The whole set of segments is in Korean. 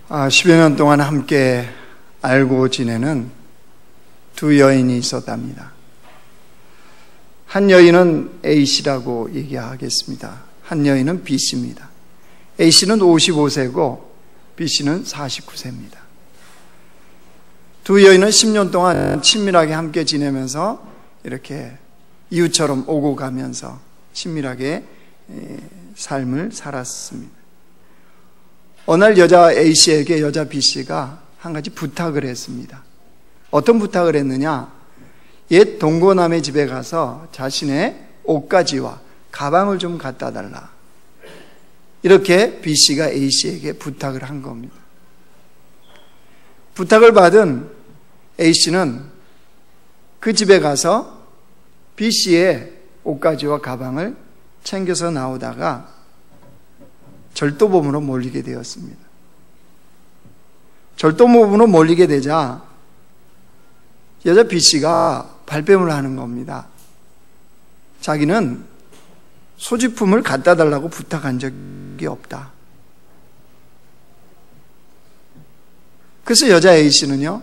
10여 년 동안 함께 알고 지내는 두 여인이 있었답니다. 한 여인은 A씨라고 얘기하겠습니다. 한 여인은 B씨입니다. A씨는 55세고 B씨는 49세입니다. 두 여인은 10년 동안 친밀하게 함께 지내면서 이렇게 이웃처럼 오고 가면서 친밀하게 삶을 살았습니다. 어느 날 여자 A씨에게 여자 B씨가 한 가지 부탁을 했습니다. 어떤 부탁을 했느냐? 옛 동거남의 집에 가서 자신의 옷가지와 가방을 좀 갖다 달라. 이렇게 B씨가 A씨에게 부탁을 한 겁니다. 부탁을 받은 A씨는 그 집에 가서 B씨의 옷가지와 가방을 챙겨서 나오다가 절도범으로 몰리게 되었습니다. 절도범으로 몰리게 되자 여자 B씨가 발뺌을 하는 겁니다. 자기는 소지품을 갖다 달라고 부탁한 적이 없다. 그래서 여자 A씨는요,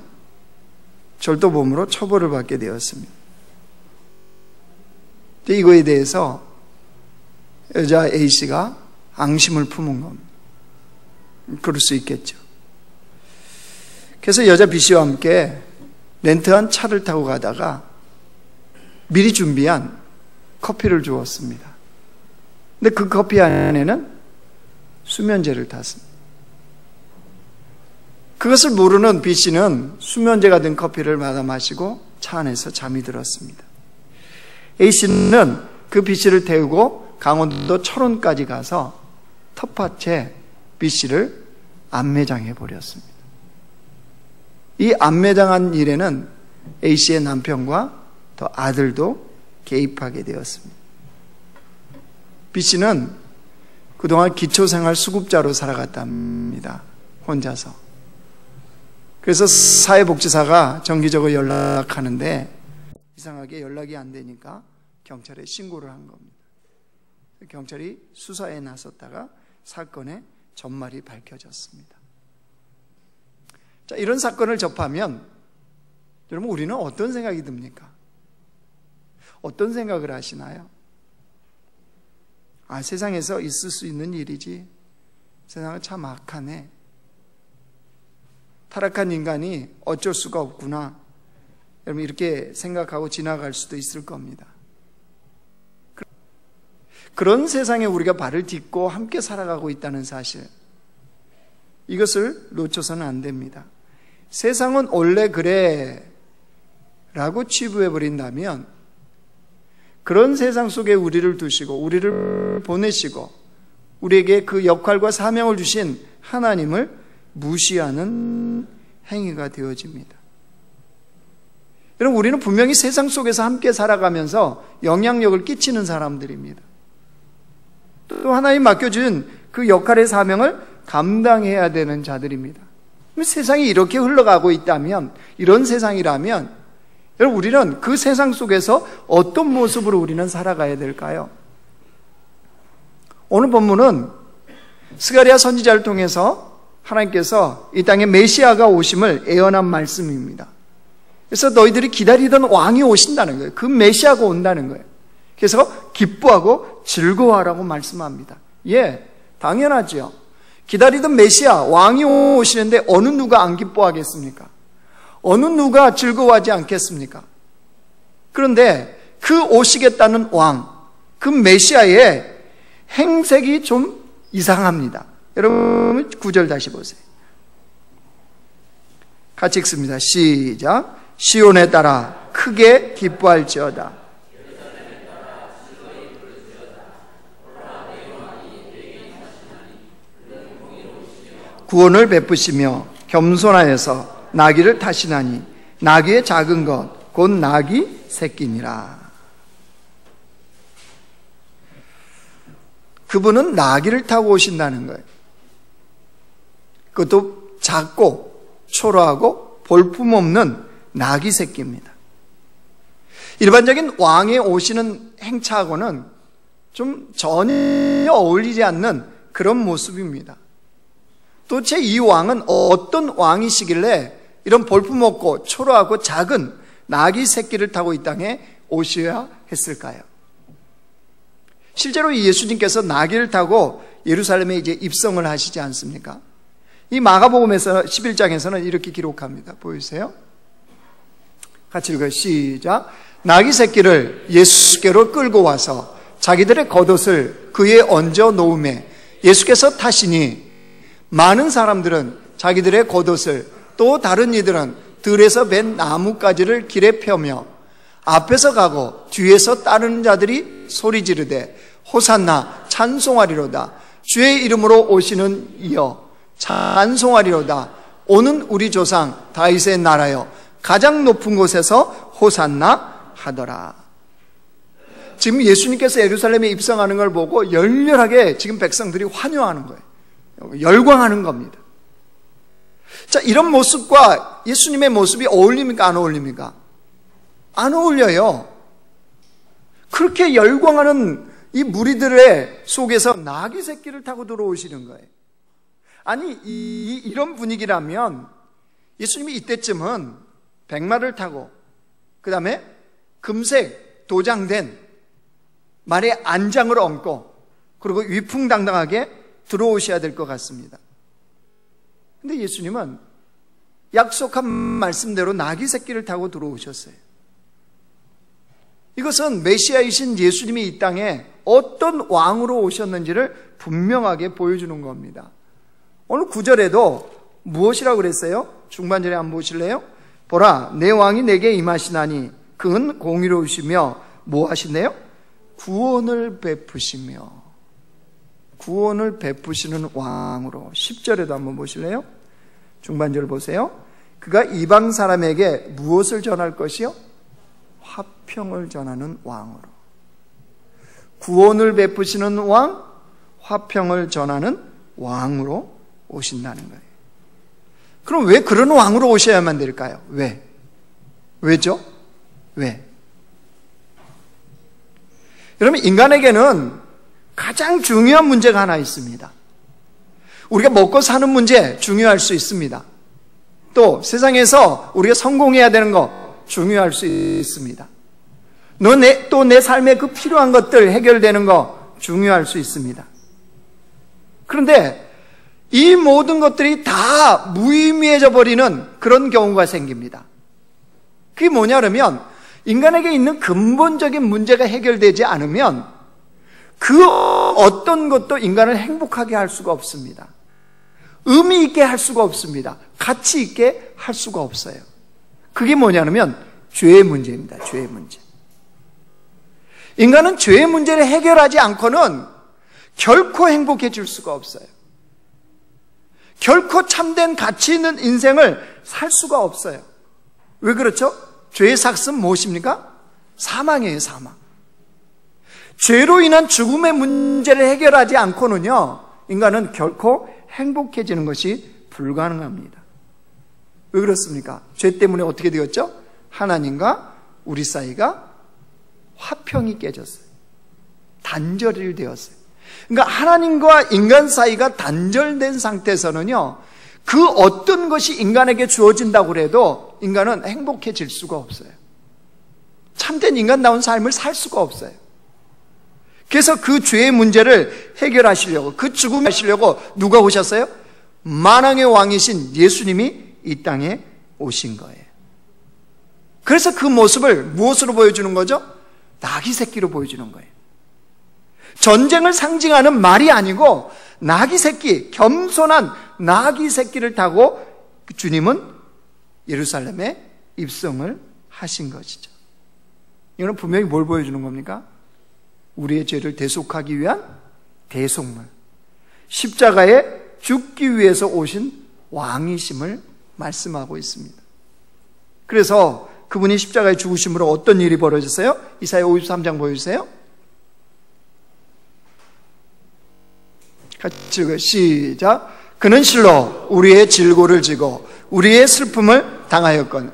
절도범으로 처벌을 받게 되었습니다. 근데 이거에 대해서 여자 A씨가 앙심을 품은 겁니다. 그럴 수 있겠죠. 그래서 여자 B씨와 함께 렌트한 차를 타고 가다가 미리 준비한 커피를 주었습니다. 근데 그 커피 안에는 수면제를 탔습니다. 그것을 모르는 B씨는 수면제가 든 커피를 받아 마시고 차 안에서 잠이 들었습니다. A씨는 그 B씨를 태우고 강원도 철원까지 가서 텃밭에 B씨를 암매장해 버렸습니다. 이 암매장한 일에는 A씨의 남편과 또 아들도 개입하게 되었습니다. B씨는 그동안 기초생활 수급자로 살아갔답니다. 혼자서. 그래서 사회복지사가 정기적으로 연락하는데 이상하게 연락이 안 되니까 경찰에 신고를 한 겁니다. 경찰이 수사에 나섰다가 사건의 전말이 밝혀졌습니다. 자, 이런 사건을 접하면 여러분 우리는 어떤 생각이 듭니까? 어떤 생각을 하시나요? 세상에서 있을 수 있는 일이지. 세상은 참 악하네. 타락한 인간이 어쩔 수가 없구나. 여러분 이렇게 생각하고 지나갈 수도 있을 겁니다. 그런 세상에 우리가 발을 딛고 함께 살아가고 있다는 사실, 이것을 놓쳐서는 안 됩니다. 세상은 원래 그래 라고 치부해버린다면 그런 세상 속에 우리를 두시고 우리를 보내시고 우리에게 그 역할과 사명을 주신 하나님을 무시하는 행위가 되어집니다. 여러분 우리는 분명히 세상 속에서 함께 살아가면서 영향력을 끼치는 사람들입니다. 또 하나님 맡겨준 그 역할의 사명을 감당해야 되는 자들입니다. 세상이 이렇게 흘러가고 있다면, 이런 세상이라면 여러분 우리는 그 세상 속에서 어떤 모습으로 우리는 살아가야 될까요? 오늘 본문은 스가랴 선지자를 통해서 하나님께서 이 땅에 메시아가 오심을 예언한 말씀입니다. 그래서 너희들이 기다리던 왕이 오신다는 거예요. 그 메시아가 온다는 거예요. 그래서 기뻐하고 즐거워하라고 말씀합니다. 예, 당연하죠. 기다리던 메시아, 왕이 오시는데 어느 누가 안 기뻐하겠습니까? 어느 누가 즐거워하지 않겠습니까? 그런데 그 오시겠다는 왕, 그 메시아의 행색이 좀 이상합니다. 여러분 9절 다시 보세요. 같이 읽습니다. 시작. 시온에 따라 크게 기뻐할지어다. 구원을 베푸시며 겸손하여서 나귀를 타시나니 나귀의 작은 것 곧 나귀 새끼니라. 그분은 나귀를 타고 오신다는 거예요. 그것도 작고 초라하고 볼품없는 나귀 새끼입니다. 일반적인 왕의 오시는 행차하고는 좀 전혀 어울리지 않는 그런 모습입니다. 도대체 이 왕은 어떤 왕이시길래 이런 볼품없고 초라하고 작은 나귀 새끼를 타고 이 땅에 오셔야 했을까요? 실제로 예수님께서 나귀를 타고 예루살렘에 이제 입성을 하시지 않습니까? 이 마가복음에서 11장에서는 이렇게 기록합니다. 보이세요? 같이 읽어요. 시작. 나귀 새끼를 예수께로 끌고 와서 자기들의 겉옷을 그에 얹어 놓음에 예수께서 타시니 많은 사람들은 자기들의 겉옷을 또 다른 이들은 들에서 벤 나뭇가지를 길에 펴며 앞에서 가고 뒤에서 따르는 자들이 소리 지르되 호산나 찬송하리로다. 주의 이름으로 오시는 이여 찬송하리로다. 오는 우리 조상 다윗의 나라여 가장 높은 곳에서 호산나 하더라. 지금 예수님께서 예루살렘에 입성하는 걸 보고 열렬하게 지금 백성들이 환호하는 거예요. 열광하는 겁니다. 자, 이런 모습과 예수님의 모습이 어울립니까? 안 어울립니까? 안 어울려요. 그렇게 열광하는 이 무리들의 속에서 나귀 새끼를 타고 들어오시는 거예요. 아니, 이런 분위기라면 예수님이 이때쯤은 백마를 타고 그 다음에 금색 도장된 말에 안장을 얹고 그리고 위풍당당하게 들어오셔야 될 것 같습니다. 근데 예수님은 약속한 말씀대로 나귀 새끼를 타고 들어오셨어요. 이것은 메시아이신 예수님이 이 땅에 어떤 왕으로 오셨는지를 분명하게 보여주는 겁니다. 오늘 9절에도 무엇이라고 그랬어요? 중반절에 한번 보실래요? 보라, 내 왕이 내게 임하시나니 그는 공의로우시며 뭐 하시네요? 구원을 베푸시며 구원을 베푸시는 왕으로. 10절에도 한번 보실래요? 중반절 보세요. 그가 이방 사람에게 무엇을 전할 것이요? 화평을 전하는 왕으로. 구원을 베푸시는 왕, 화평을 전하는 왕으로 오신다는 거예요. 그럼 왜 그런 왕으로 오셔야만 될까요? 왜? 왜죠? 왜? 여러분, 인간에게는 가장 중요한 문제가 하나 있습니다. 우리가 먹고 사는 문제 중요할 수 있습니다. 또 세상에서 우리가 성공해야 되는 거 중요할 수 있습니다. 또 내 삶에 그 필요한 것들 해결되는 거 중요할 수 있습니다. 그런데 이 모든 것들이 다 무의미해져 버리는 그런 경우가 생깁니다. 그게 뭐냐 그러면 인간에게 있는 근본적인 문제가 해결되지 않으면 그 어떤 것도 인간을 행복하게 할 수가 없습니다. 의미 있게 할 수가 없습니다. 가치 있게 할 수가 없어요. 그게 뭐냐면 죄의 문제입니다. 죄의 문제. 인간은 죄의 문제를 해결하지 않고는 결코 행복해질 수가 없어요. 결코 참된 가치 있는 인생을 살 수가 없어요. 왜 그렇죠? 죄의 삭은 무엇입니까? 사망이에요, 사망. 죄로 인한 죽음의 문제를 해결하지 않고는요, 인간은 결코 행복해지는 것이 불가능합니다. 왜 그렇습니까? 죄 때문에 어떻게 되었죠? 하나님과 우리 사이가 화평이 깨졌어요. 단절이 되었어요. 그러니까 하나님과 인간 사이가 단절된 상태에서는요, 그 어떤 것이 인간에게 주어진다고 해도 인간은 행복해질 수가 없어요. 참된 인간다운 삶을 살 수가 없어요. 그래서 그 죄의 문제를 해결하시려고, 그 죽음을 하시려고 누가 오셨어요? 만왕의 왕이신 예수님이 이 땅에 오신 거예요. 그래서 그 모습을 무엇으로 보여주는 거죠? 나귀 새끼로 보여주는 거예요. 전쟁을 상징하는 말이 아니고 나귀 새끼, 겸손한 나귀 새끼를 타고 주님은 예루살렘에 입성을 하신 것이죠. 이거는 분명히 뭘 보여주는 겁니까? 우리의 죄를 대속하기 위한 대속물, 십자가에 죽기 위해서 오신 왕이심을 말씀하고 있습니다. 그래서 그분이 십자가에 죽으심으로 어떤 일이 벌어졌어요? 이사야 53장 보여주세요. 같이 읽어요. 시작. 그는 실로 우리의 질고를 지고 우리의 슬픔을 당하였거늘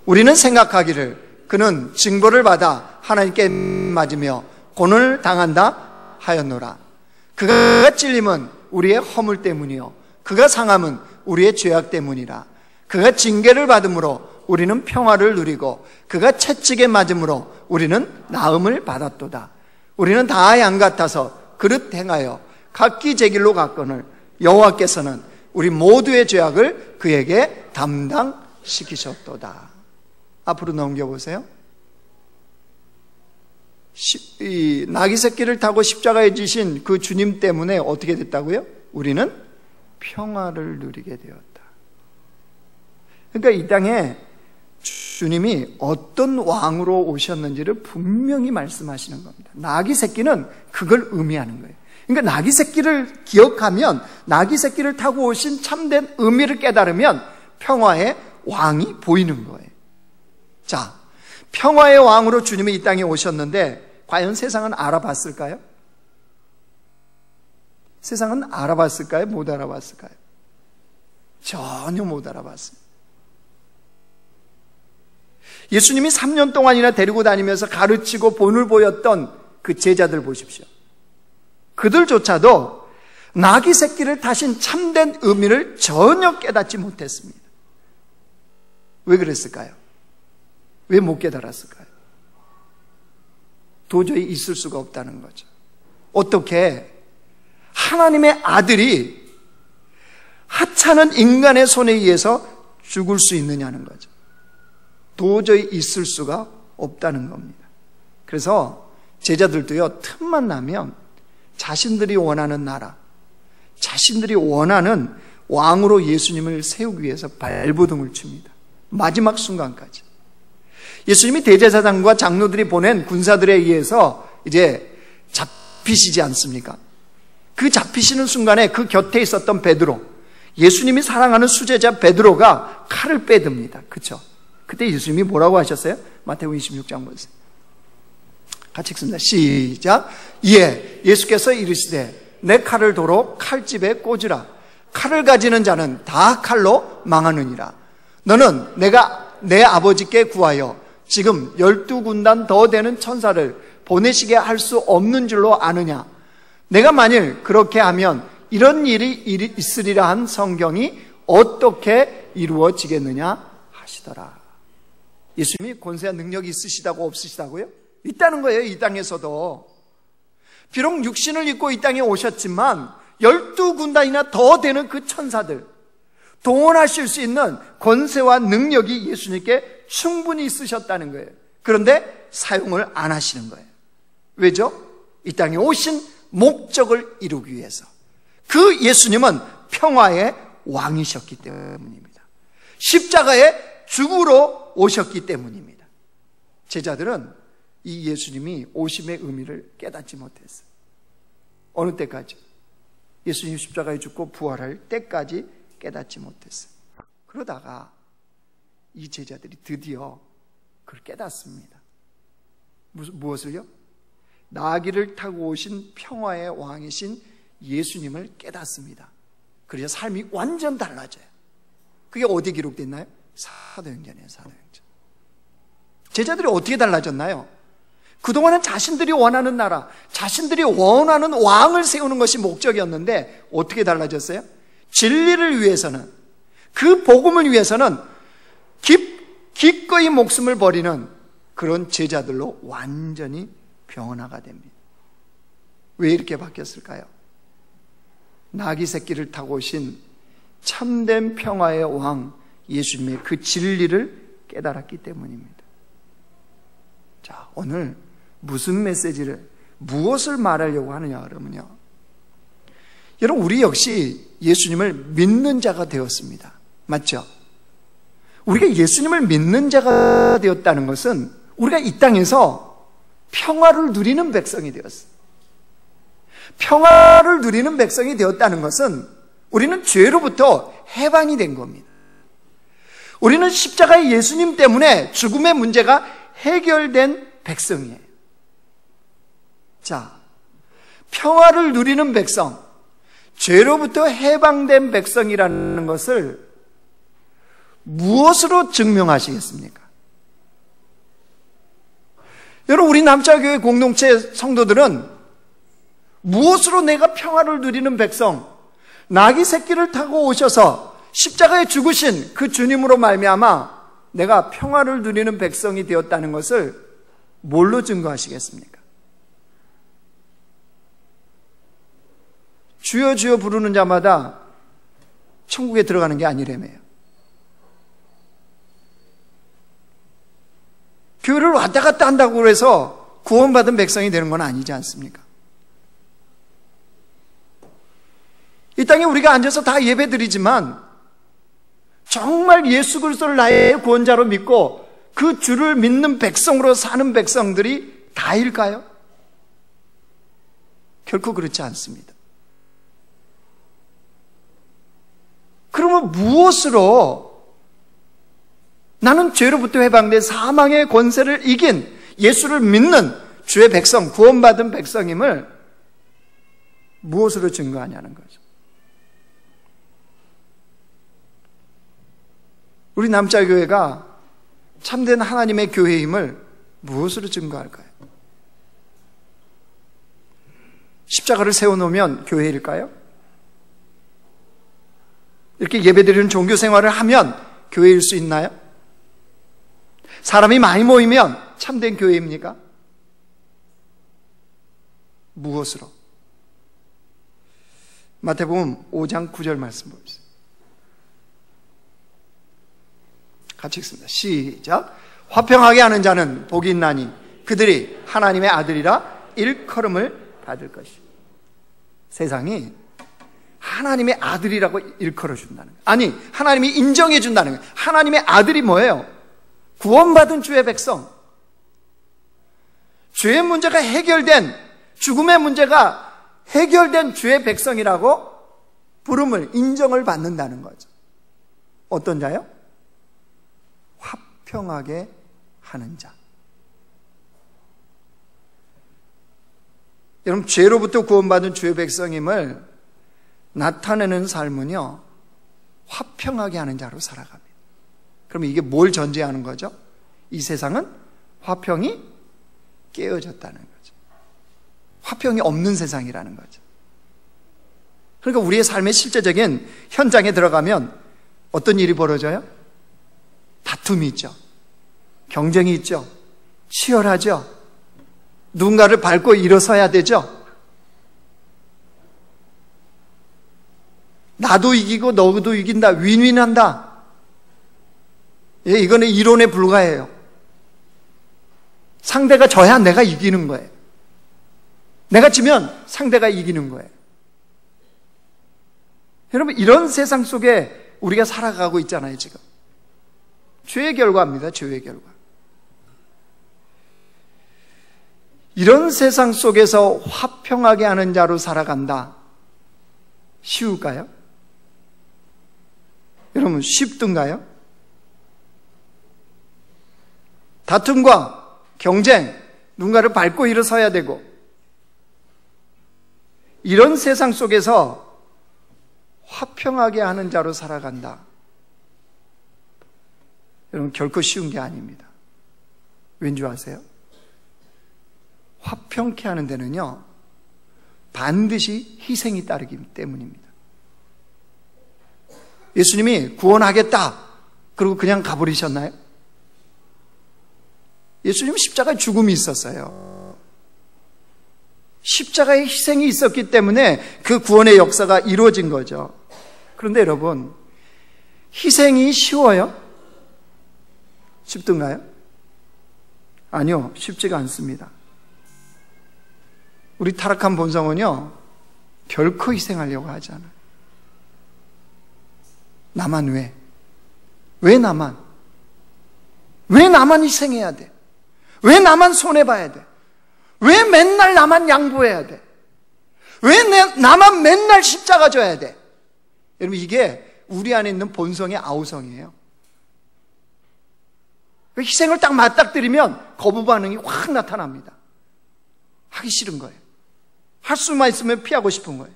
우리는 생각하기를 그는 징벌을 받아 하나님께 맞으며 고난을 당한다 하였노라. 그가 찔림은 우리의 허물 때문이요 그가 상함은 우리의 죄악 때문이라. 그가 징계를 받음으로 우리는 평화를 누리고 그가 채찍에 맞음으로 우리는 나음을 받았도다. 우리는 다 양 같아서 그릇 행하여 각기 제 길로 갔거늘 여호와께서는 우리 모두의 죄악을 그에게 담당시키셨도다. 앞으로 넘겨보세요. 이 나귀 새끼를 타고 십자가에 지신 그 주님 때문에 어떻게 됐다고요? 우리는 평화를 누리게 되었다. 그러니까 이 땅에 주님이 어떤 왕으로 오셨는지를 분명히 말씀하시는 겁니다. 나귀 새끼는 그걸 의미하는 거예요. 그러니까 나귀 새끼를 기억하면, 나귀 새끼를 타고 오신 참된 의미를 깨달으면 평화의 왕이 보이는 거예요. 자, 평화의 왕으로 주님이 이 땅에 오셨는데 과연 세상은 알아봤을까요? 세상은 알아봤을까요? 못 알아봤을까요? 전혀 못 알아봤습니다. 예수님이 3년 동안이나 데리고 다니면서 가르치고 본을 보였던 그 제자들 보십시오. 그들조차도 나귀 새끼를 타신 참된 의미를 전혀 깨닫지 못했습니다. 왜 그랬을까요? 왜 못 깨달았을까요? 도저히 있을 수가 없다는 거죠. 어떻게 하나님의 아들이 하찮은 인간의 손에 의해서 죽을 수 있느냐는 거죠. 도저히 있을 수가 없다는 겁니다. 그래서 제자들도요, 틈만 나면 자신들이 원하는 나라, 자신들이 원하는 왕으로 예수님을 세우기 위해서 발버둥을 칩니다. 마지막 순간까지. 예수님이 대제사장과 장로들이 보낸 군사들에 의해서 이제 잡히시지 않습니까? 그 잡히시는 순간에 그 곁에 있었던 베드로, 예수님이 사랑하는 수제자 베드로가 칼을 빼듭니다. 그렇죠? 그때 예수님이 뭐라고 하셨어요? 마태복음 26장 보세요. 같이 읽습니다. 시작. 이에 예수께서 이르시되 내 칼을 도로 칼집에 꽂으라. 칼을 가지는 자는 다 칼로 망하느니라. 너는 내가 내 아버지께 구하여 지금 12군단 더 되는 천사를 보내시게 할 수 없는 줄로 아느냐? 내가 만일 그렇게 하면 이런 일이 있으리라 한 성경이 어떻게 이루어지겠느냐 하시더라. 예수님이 권세와 능력이 있으시다고 없으시다고요? 있다는 거예요. 이 땅에서도. 비록 육신을 입고 이 땅에 오셨지만 12군단이나 더 되는 그 천사들, 동원하실 수 있는 권세와 능력이 예수님께 충분히 있으셨다는 거예요. 그런데 사용을 안 하시는 거예요. 왜죠? 이 땅에 오신 목적을 이루기 위해서. 그 예수님은 평화의 왕이셨기 때문입니다. 십자가에 죽으러 오셨기 때문입니다. 제자들은 이 예수님이 오심의 의미를 깨닫지 못했어요. 어느 때까지? 예수님 십자가에 죽고 부활할 때까지 깨닫지 못했어요. 그러다가 이 제자들이 드디어 그걸 깨닫습니다. 무엇을요? 나귀를 타고 오신 평화의 왕이신 예수님을 깨닫습니다. 그래서 삶이 완전 달라져요. 그게 어디에 기록됐나요? 사도행전이에요. 사도행전. 제자들이 어떻게 달라졌나요? 그동안은 자신들이 원하는 나라, 자신들이 원하는 왕을 세우는 것이 목적이었는데 어떻게 달라졌어요? 진리를 위해서는, 그 복음을 위해서는 기꺼이 목숨을 버리는 그런 제자들로 완전히 변화가 됩니다. 왜 이렇게 바뀌었을까요? 나귀 새끼를 타고 오신 참된 평화의 왕 예수님의 그 진리를 깨달았기 때문입니다. 자, 오늘 무슨 메시지를, 무엇을 말하려고 하느냐 그러면요, 여러분, 우리 역시 예수님을 믿는 자가 되었습니다. 맞죠? 우리가 예수님을 믿는 자가 되었다는 것은 우리가 이 땅에서 평화를 누리는 백성이 되었어요. 평화를 누리는 백성이 되었다는 것은 우리는 죄로부터 해방이 된 겁니다. 우리는 십자가의 예수님 때문에 죽음의 문제가 해결된 백성이에요. 자, 평화를 누리는 백성, 죄로부터 해방된 백성이라는 것을 무엇으로 증명하시겠습니까? 여러분, 우리 남자교회 공동체 성도들은 무엇으로 내가 평화를 누리는 백성, 나귀 새끼를 타고 오셔서 십자가에 죽으신 그 주님으로 말미암아 내가 평화를 누리는 백성이 되었다는 것을 뭘로 증거하시겠습니까? 주여 주여 부르는 자마다 천국에 들어가는 게 아니라며요. 교회를 왔다 갔다 한다고 해서 구원받은 백성이 되는 건 아니지 않습니까? 이 땅에 우리가 앉아서 다 예배드리지만 정말 예수 그리스도를 나의 구원자로 믿고 그 주를 믿는 백성으로 사는 백성들이 다일까요? 결코 그렇지 않습니다. 그러면 무엇으로 나는 죄로부터 해방된 사망의 권세를 이긴 예수를 믿는 주의 백성, 구원받은 백성임을 무엇으로 증거하냐는 거죠. 우리 남자교회가 참된 하나님의 교회임을 무엇으로 증거할까요? 십자가를 세워놓으면 교회일까요? 이렇게 예배드리는 종교 생활을 하면 교회일 수 있나요? 사람이 많이 모이면 참된 교회입니까? 무엇으로? 마태복음 5장 9절 말씀 보십시오. 같이 읽습니다. 시작. 화평하게 하는 자는 복이 있나니 그들이 하나님의 아들이라 일컬음을 받을 것이다. 세상이 하나님의 아들이라고 일컬어 준다는 거예요. 아니, 하나님이 인정해 준다는 거예요. 하나님의 아들이 뭐예요? 구원받은 주의 백성. 죄의 문제가 해결된, 죽음의 문제가 해결된 주의 백성이라고 부름을, 인정을 받는다는 거죠. 어떤 자요? 화평하게 하는 자. 여러분, 죄로부터 구원받은 주의 백성임을 나타내는 삶은요, 화평하게 하는 자로 살아갑니다. 그러면 이게 뭘 전제하는 거죠? 이 세상은 화평이 깨어졌다는 거죠. 화평이 없는 세상이라는 거죠. 그러니까 우리의 삶의 실제적인 현장에 들어가면 어떤 일이 벌어져요? 다툼이 있죠. 경쟁이 있죠. 치열하죠. 누군가를 밟고 일어서야 되죠. 나도 이기고 너도 이긴다. 윈윈한다. 예, 이거는 이론에 불과해요. 상대가 져야 내가 이기는 거예요. 내가 지면 상대가 이기는 거예요. 여러분, 이런 세상 속에 우리가 살아가고 있잖아요, 지금. 죄의 결과입니다, 죄의 결과. 이런 세상 속에서 화평하게 하는 자로 살아간다. 쉬울까요? 여러분, 쉽던가요? 다툼과 경쟁, 누군가를 밟고 일어서야 되고, 이런 세상 속에서 화평하게 하는 자로 살아간다. 여러분, 결코 쉬운 게 아닙니다. 왠지 아세요? 화평케 하는 데는요, 반드시 희생이 따르기 때문입니다. 예수님이 구원하겠다 그리고 그냥 가버리셨나요? 예수님은 십자가에 죽음이 있었어요. 십자가의 희생이 있었기 때문에 그 구원의 역사가 이루어진 거죠. 그런데 여러분, 희생이 쉬워요? 쉽던가요? 아니요, 쉽지가 않습니다. 우리 타락한 본성은요, 결코 희생하려고 하지 않아요. 나만 왜? 왜 나만? 왜 나만 희생해야 돼? 왜 나만 손해봐야 돼? 왜 맨날 나만 양보해야 돼? 왜 나만 맨날 십자가 져야 돼? 여러분, 이게 우리 안에 있는 본성의 아우성이에요. 희생을 딱 맞닥뜨리면 거부 반응이 확 나타납니다. 하기 싫은 거예요. 할 수만 있으면 피하고 싶은 거예요.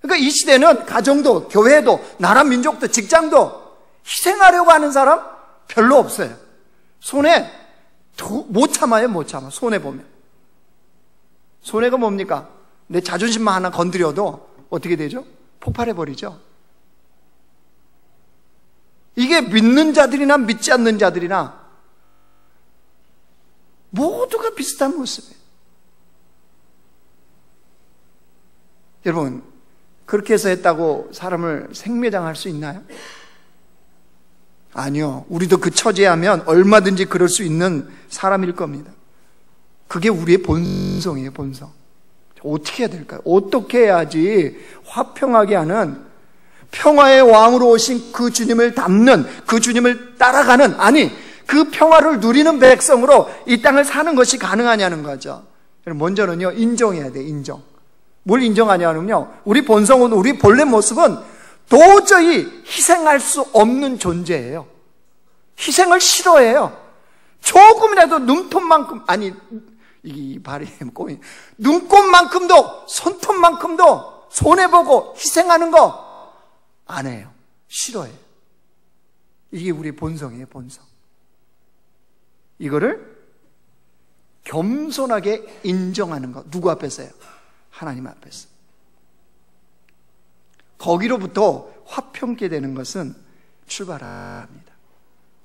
그러니까 이 시대는 가정도, 교회도, 나라 민족도, 직장도 희생하려고 하는 사람 별로 없어요. 손해 못 참아요, 못 참아. 손해 보면. 손해가 뭡니까? 내 자존심만 하나 건드려도 어떻게 되죠? 폭발해버리죠. 이게 믿는 자들이나 믿지 않는 자들이나 모두가 비슷한 모습이에요. 여러분, 그렇게 해서 했다고 사람을 생매장할 수 있나요? 아니요. 우리도 그 처지하면 얼마든지 그럴 수 있는 사람일 겁니다. 그게 우리의 본성이에요, 본성. 어떻게 해야 될까요? 어떻게 해야지 화평하게 하는, 평화의 왕으로 오신 그 주님을 닮는, 그 주님을 따라가는, 아니 그 평화를 누리는 백성으로 이 땅을 사는 것이 가능하냐는 거죠. 먼저는요, 인정해야 돼요. 인정. 뭘 인정하냐면요, 우리 본성은, 우리 본래 모습은 도저히 희생할 수 없는 존재예요. 희생을 싫어해요. 조금이라도 눈톱만큼, 아니 이 발이 꼬이, 눈곱만큼도, 손톱만큼도 손해보고 희생하는 거 안 해요. 싫어해요. 이게 우리 본성이에요, 본성. 이거를 겸손하게 인정하는 거. 누구 앞에서요? 하나님 앞에서. 거기로부터 화평케 되는 것은 출발합니다.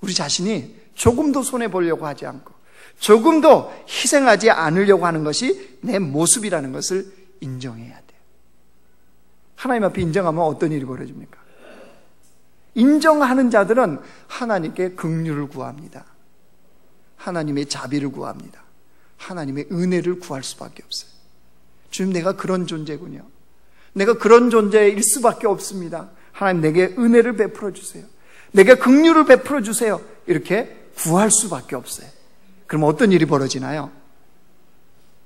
우리 자신이 조금도 손해보려고 하지 않고 조금도 희생하지 않으려고 하는 것이 내 모습이라는 것을 인정해야 돼요. 하나님 앞에 인정하면 어떤 일이 벌어집니까? 인정하는 자들은 하나님께 긍휼을 구합니다. 하나님의 자비를 구합니다. 하나님의 은혜를 구할 수밖에 없어요. 주님, 내가 그런 존재군요. 내가 그런 존재일 수밖에 없습니다. 하나님, 내게 은혜를 베풀어 주세요. 내게 긍휼을 베풀어 주세요. 이렇게 구할 수밖에 없어요. 그럼 어떤 일이 벌어지나요?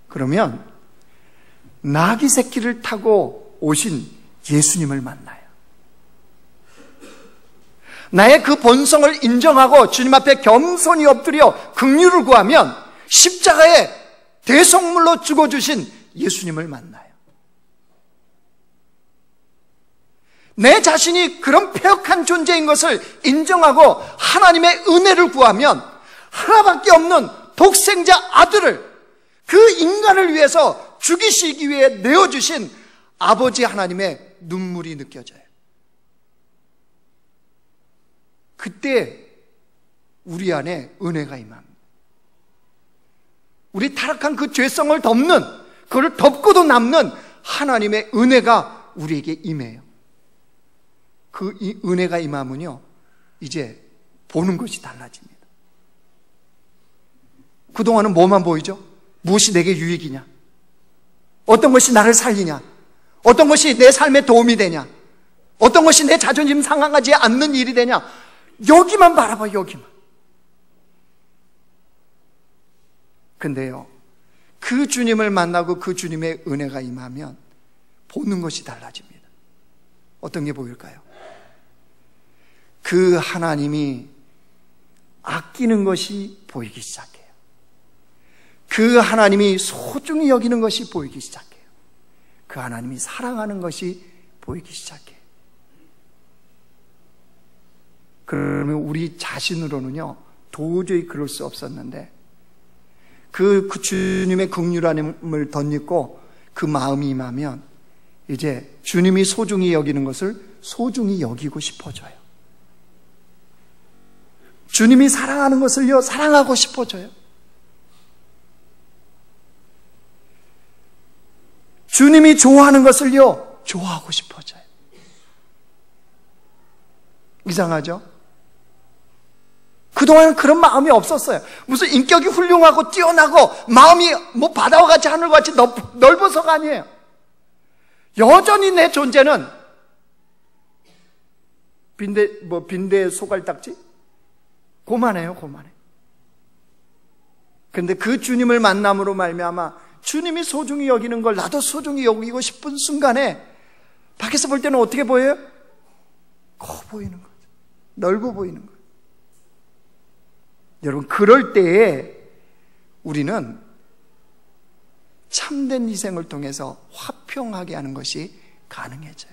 그러면 나귀 새끼를 타고 오신 예수님을 만나요. 나의 그 본성을 인정하고 주님 앞에 겸손히 엎드려 긍휼을 구하면 십자가에 대속물로 죽어주신 예수님을 만나요. 내 자신이 그런 폐역한 존재인 것을 인정하고 하나님의 은혜를 구하면 하나밖에 없는 독생자 아들을, 그 인간을 위해서 죽이시기 위해 내어주신 아버지 하나님의 눈물이 느껴져요. 그때 우리 안에 은혜가 임합니다. 우리 타락한 그 죄성을 덮는, 그걸 덮고도 남는 하나님의 은혜가 우리에게 임해요. 그 은혜가 임하면요, 이제 보는 것이 달라집니다. 그동안은 뭐만 보이죠? 무엇이 내게 유익이냐? 어떤 것이 나를 살리냐? 어떤 것이 내 삶에 도움이 되냐? 어떤 것이 내 자존심 상하지 않는 일이 되냐? 여기만 바라봐, 여기만. 근데요, 그 주님을 만나고 그 주님의 은혜가 임하면 보는 것이 달라집니다. 어떤 게 보일까요? 그 하나님이 아끼는 것이 보이기 시작해요. 그 하나님이 소중히 여기는 것이 보이기 시작해요. 그 하나님이 사랑하는 것이 보이기 시작해요. 그러면 우리 자신으로는요, 도저히 그럴 수 없었는데 그 주님의 긍휼함을 덧입고 그 마음이 임하면 이제 주님이 소중히 여기는 것을 소중히 여기고 싶어져요. 주님이 사랑하는 것을요, 사랑하고 싶어져요. 주님이 좋아하는 것을요, 좋아하고 싶어져요. 이상하죠? 그동안 그런 마음이 없었어요. 무슨 인격이 훌륭하고 뛰어나고 마음이 뭐 바다와 같이 하늘과 같이 넓어서가 아니에요. 여전히 내 존재는 빈대 소갈딱지? 고만해요, 고만해. 근데 그 주님을 만남으로 말미암아 주님이 소중히 여기는 걸 나도 소중히 여기고 싶은 순간에 밖에서 볼 때는 어떻게 보여요? 커 보이는 거죠. 넓어 보이는 거예요. 여러분, 그럴 때에 우리는 참된 희생을 통해서 화평하게 하는 것이 가능해져요.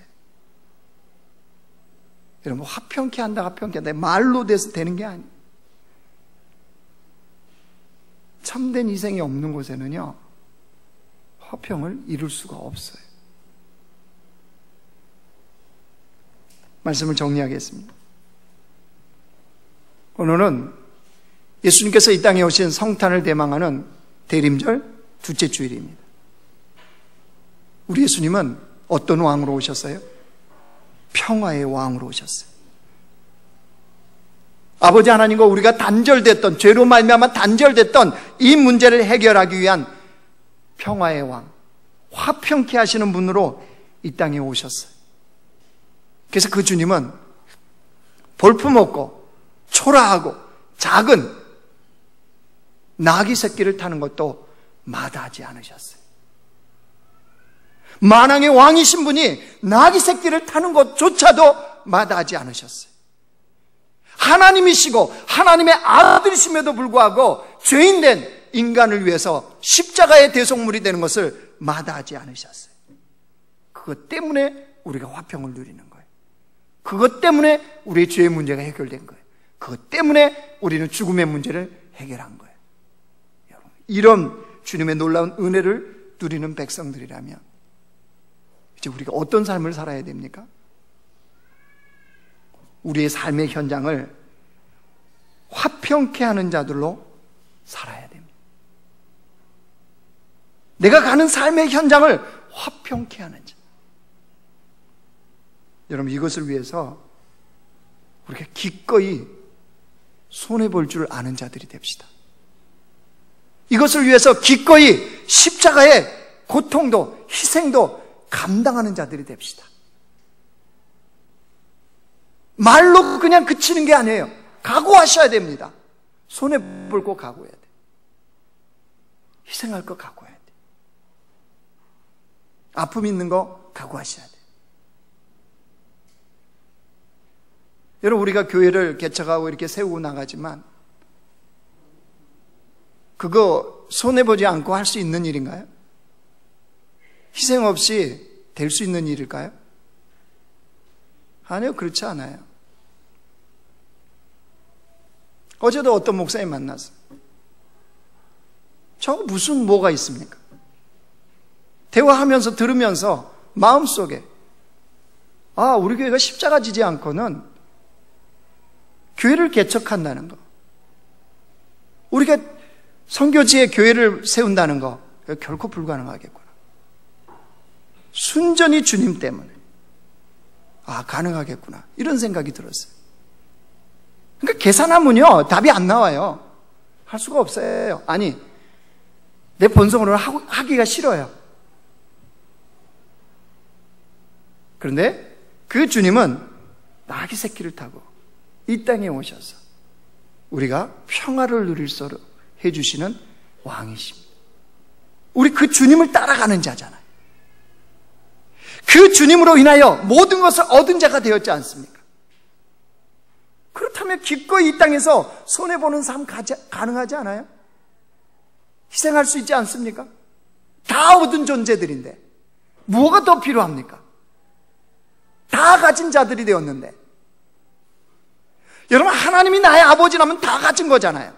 여러분, 화평케 한다, 화평케 한다, 말로 돼서 되는 게 아니에요. 참된 희생이 없는 곳에는요, 화평을 이룰 수가 없어요. 말씀을 정리하겠습니다. 오늘은 예수님께서 이 땅에 오신 성탄을 대망하는 대림절 둘째 주일입니다. 우리 예수님은 어떤 왕으로 오셨어요? 평화의 왕으로 오셨어요. 아버지 하나님과 우리가 단절됐던, 죄로 말미암아 단절됐던 이 문제를 해결하기 위한 평화의 왕, 화평케 하시는 분으로 이 땅에 오셨어요. 그래서 그 주님은 볼품없고 초라하고 작은 나귀 새끼를 타는 것도 마다하지 않으셨어요. 만왕의 왕이신 분이 나귀 새끼를 타는 것조차도 마다하지 않으셨어요. 하나님이시고 하나님의 아들이심에도 불구하고 죄인된 인간을 위해서 십자가의 대속물이 되는 것을 마다하지 않으셨어요. 그것 때문에 우리가 화평을 누리는 거예요. 그것 때문에 우리의 죄의 문제가 해결된 거예요. 그것 때문에 우리는 죽음의 문제를 해결한 거예요. 여러분, 이런 주님의 놀라운 은혜를 누리는 백성들이라면 이제 우리가 어떤 삶을 살아야 됩니까? 우리의 삶의 현장을 화평케 하는 자들로 살아야 됩니다. 내가 가는 삶의 현장을 화평케 하는 자. 여러분, 이것을 위해서 우리가 기꺼이 손해볼 줄 아는 자들이 됩시다. 이것을 위해서 기꺼이 십자가의 고통도 희생도 감당하는 자들이 됩시다. 말로 그냥 그치는 게 아니에요. 각오하셔야 됩니다. 손해볼 거 각오해야 돼. 희생할 거 각오해야 돼. 아픔 있는 거 각오하셔야 돼. 여러분, 우리가 교회를 개척하고 이렇게 세우고 나가지만 그거 손해보지 않고 할 수 있는 일인가요? 희생 없이 될 수 있는 일일까요? 아니요, 그렇지 않아요. 어제도 어떤 목사님 만났어요. 저거 무슨 뭐가 있습니까? 대화하면서 들으면서 마음속에 우리 교회가 십자가 지지 않고는 교회를 개척한다는 거, 우리가 선교지에 교회를 세운다는 거 결코 불가능하겠구나. 순전히 주님 때문에 가능하겠구나, 이런 생각이 들었어요. 그러니까 계산하면요 답이 안 나와요. 할 수가 없어요. 아니, 내 본성으로는 하기가 싫어요. 그런데 그 주님은 나귀 새끼를 타고 이 땅에 오셔서 우리가 평화를 누릴 수 있도록 해주시는 왕이십니다. 우리 그 주님을 따라가는 자잖아요. 그 주님으로 인하여 모든 것을 얻은 자가 되었지 않습니까? 그렇다면 기꺼이 이 땅에서 손해보는 삶 가능하지 않아요? 희생할 수 있지 않습니까? 다 얻은 존재들인데 뭐가 더 필요합니까? 다 가진 자들이 되었는데, 여러분, 하나님이 나의 아버지라면 다 가진 거잖아요.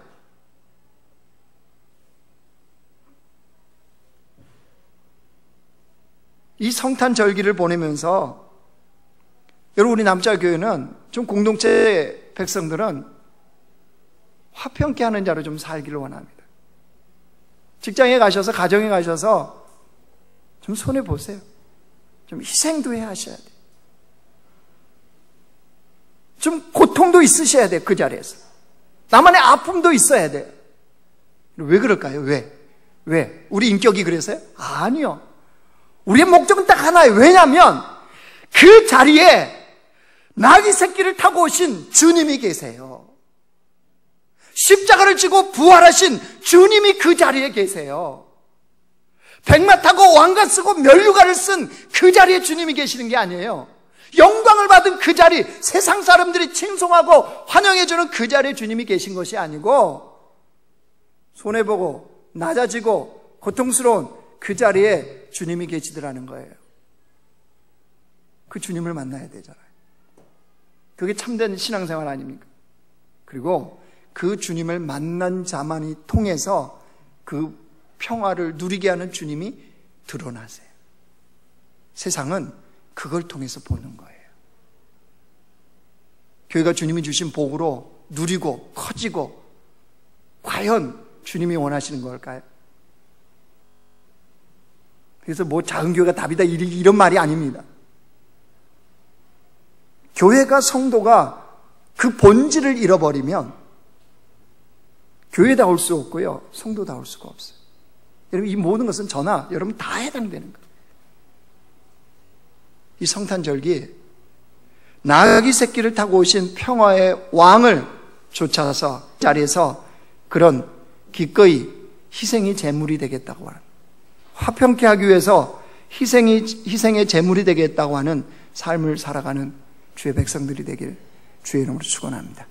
이 성탄 절기를 보내면서 여러분, 우리 남자교회는 좀 공동체 백성들은 화평케 하는 자로 좀 살기를 원합니다. 직장에 가셔서, 가정에 가셔서 좀 손해보세요. 좀 희생도 해야 하셔야 돼요. 좀 고통도 있으셔야 돼요. 그 자리에서 나만의 아픔도 있어야 돼요. 왜 그럴까요? 왜? 우리 인격이 그래서요? 아니요. 우리의 목적은 딱 하나예요. 왜냐하면 그 자리에 나귀 새끼를 타고 오신 주님이 계세요. 십자가를 지고 부활하신 주님이 그 자리에 계세요. 백마 타고 왕관 쓰고 면류관을 쓴 그 자리에 주님이 계시는 게 아니에요. 영광을 받은 그 자리, 세상 사람들이 칭송하고 환영해주는 그 자리에 주님이 계신 것이 아니고, 손해보고 낮아지고 고통스러운 그 자리에 주님이 계시더라는 거예요. 그 주님을 만나야 되잖아요. 그게 참된 신앙생활 아닙니까? 그리고 그 주님을 만난 자만이 통해서 그 평화를 누리게 하는 주님이 드러나세요. 세상은 그걸 통해서 보는 거예요. 교회가 주님이 주신 복으로 누리고 커지고 과연 주님이 원하시는 걸까요? 그래서 뭐 작은 교회가 답이다 이런 말이 아닙니다. 교회가 성도가 그 본질을 잃어버리면 교회다울 수 없고요, 성도다울 수가 없어요. 여러분, 이 모든 것은 저나 여러분 다 해당되는 거예요. 이 성탄절기 나귀 새끼를 타고 오신 평화의 왕을 쫓아서 자리에서 그런 기꺼이 희생이 제물이 되겠다고 하는, 화평케 하기 위해서 희생의 제물이 되겠다고 하는 삶을 살아가는 주의 백성들이 되길 주의 이름으로 축원합니다.